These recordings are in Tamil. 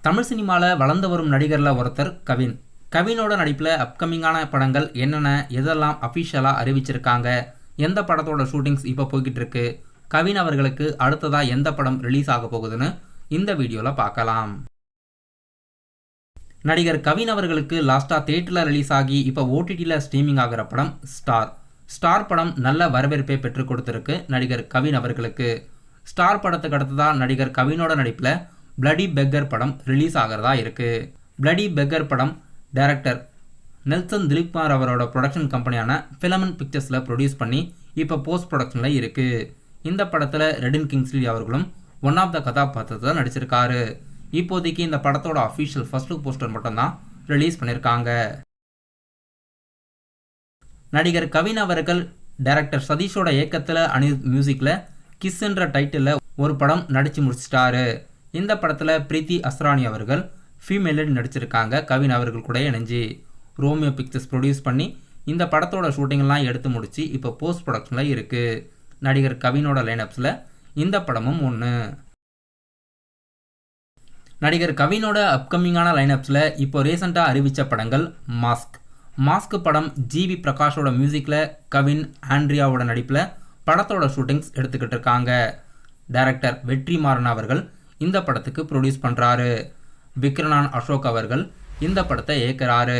தமிழ் சினிமாவில் வளர்ந்து வரும் நடிகரில் ஒருத்தர் கவின். கவினோட நடிப்பில் அப்கமிங்கான படங்கள் என்னென்ன, எதெல்லாம் அஃபிஷியலாக அறிவிச்சிருக்காங்க, எந்த படத்தோட ஷூட்டிங்ஸ் இப்போ போய்கிட்டு இருக்கு, கவின் அவர்களுக்கு அடுத்ததாக எந்த படம் ரிலீஸ் ஆக போகுதுன்னு இந்த வீடியோவில் பார்க்கலாம். நடிகர் கவின் அவர்களுக்கு லாஸ்ட்டாக தியேட்டரில் ரிலீஸ் ஆகி இப்போ ஓடிடியில் ஸ்ட்ரீமிங் ஆகிற படம் ஸ்டார். ஸ்டார் படம் நல்ல வரவேற்பை பெற்றுக் கொடுத்துருக்கு நடிகர் கவின் அவர்களுக்கு. ஸ்டார் படத்துக்கு அடுத்ததாக நடிகர் கவினோட நடிப்பில் பிளடி பெக்கர் படம் ரிலீஸ் ஆகிறதா இருக்கு. பிளடி பெக்கர் படம் டைரக்டர் நெல்சன் திலீப்குமார் அவரோட ப்ரொடக்ஷன் கம்பெனியான ஃபிலமன் பிக்சர்ஸில் ப்ரொடியூஸ் பண்ணி இப்போ போஸ்ட் ப்ரொடக்ஷனில் இருக்கு. இந்த படத்தில் ரெடின் கிங்ஸ்லி அவர்களும் ஒன் ஆஃப் த கதாபாத்திரத்தில் நடிச்சிருக்காரு. இப்போதைக்கு இந்த படத்தோட அஃபிஷியல் ஃபர்ஸ்ட் லுக் போஸ்டர் மட்டும்தான் ரிலீஸ் பண்ணியிருக்காங்க. நடிகர் கவின் அவர்கள் டைரக்டர் சதீஷோட இயக்கத்தில் அனிருத் மியூசிக்கில் கிஸ் என்ற டைட்டிலில் ஒரு படம் நடித்து முடிச்சிட்டாரு. இந்த படத்தில் பிரீத்தி அஸ்ரானி அவர்கள் ஃபீமேல் நடிச்சிருக்காங்க. கவின் அவர்கள் கூட இணைஞ்சு ரோமியோ பிக்சர்ஸ் ப்ரொடியூஸ் பண்ணி இந்த படத்தோட ஷூட்டிங்லாம் எடுத்து முடிச்சு இப்போ போஸ்ட் ப்ரொடக்ஷனில் இருக்குது. நடிகர் கவினோட லைனப்ஸில் இந்த படமும் ஒன்று. நடிகர் கவினோட அப்கமிங்கான லைனப்ஸில் இப்போ ரீசெண்டாக அறிவித்த படங்கள் மாஸ்க் படம் ஜிவி பிரகாஷோட மியூசிக்கில் கவின் ஆண்ட்ரியாவோட நடிப்பில் படத்தோட ஷூட்டிங்ஸ் எடுத்துக்கிட்டு இருக்காங்க. டைரக்டர் வெற்றிமாறன் அவர்கள் இந்த படத்துக்கு ப்ரொடியூஸ் பண்ணுறாரு. விக்ரனான் அசோக் அவர்கள் இந்த படத்தை இயக்குறாரு.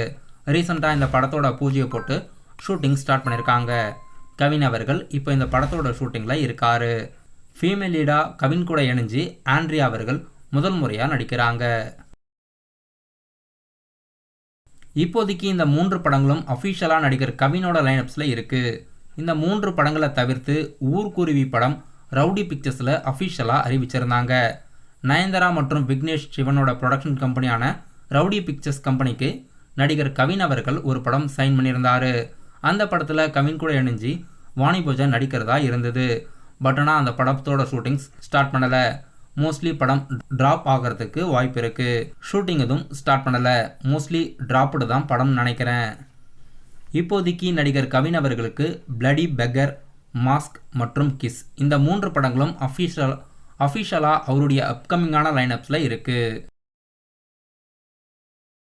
ரீசெண்டாக இந்த படத்தோட பூஜையை போட்டு ஷூட்டிங் ஸ்டார்ட் பண்ணியிருக்காங்க. கவின் அவர்கள் இப்போ இந்த படத்தோட ஷூட்டிங்கில் இருக்காரு. ஃபீமேல் லீடாக கவின் கூட இணைஞ்சு ஆண்ட்ரியா அவர்கள் முதல் முறையாக நடிக்கிறாங்க. இப்போதைக்கு இந்த 3 படங்களும் அஃபிஷியலாக நடிகர் கவினோட லைனப்ஸில் இருக்குது. இந்த 3 படங்களை தவிர்த்து ஊர்க்குருவி படம் ரவுடி பிக்சர்ஸில் அஃபிஷியலாக அறிவிச்சிருந்தாங்க. நயன்தாரா மற்றும் விக்னேஷ் சிவனோட ப்ரொடக்ஷன் கம்பெனியான ரவுடி பிக்சர்ஸ் கம்பெனிக்கு நடிகர் கவின் அவர்கள் ஒரு படம் சைன் பண்ணியிருந்தார். அந்த படத்தில் கவின் கூட இணைஞ்சு வாணி போஜன் நடிக்கிறதா இருந்தது. பட் ஆனால் அந்த படத்தோட ஷூட்டிங்ஸ் ஸ்டார்ட் பண்ணலை. மோஸ்ட்லி படம் ட்ராப் ஆகிறதுக்கு வாய்ப்பு இருக்குது. ஷூட்டிங் எதுவும் ஸ்டார்ட் பண்ணலை. மோஸ்ட்லி ட்ராப்டு தான் படம் நினைக்கிறேன். இப்போதைக்கு நடிகர் கவின் அவர்களுக்கு பிளடி பெக்கர், மாஸ்க் மற்றும் கிஸ் இந்த 3 படங்களும் அஃபிஷியலாக அவருடைய அப்கமிங்கான லைனப்ஸில் இருக்குது.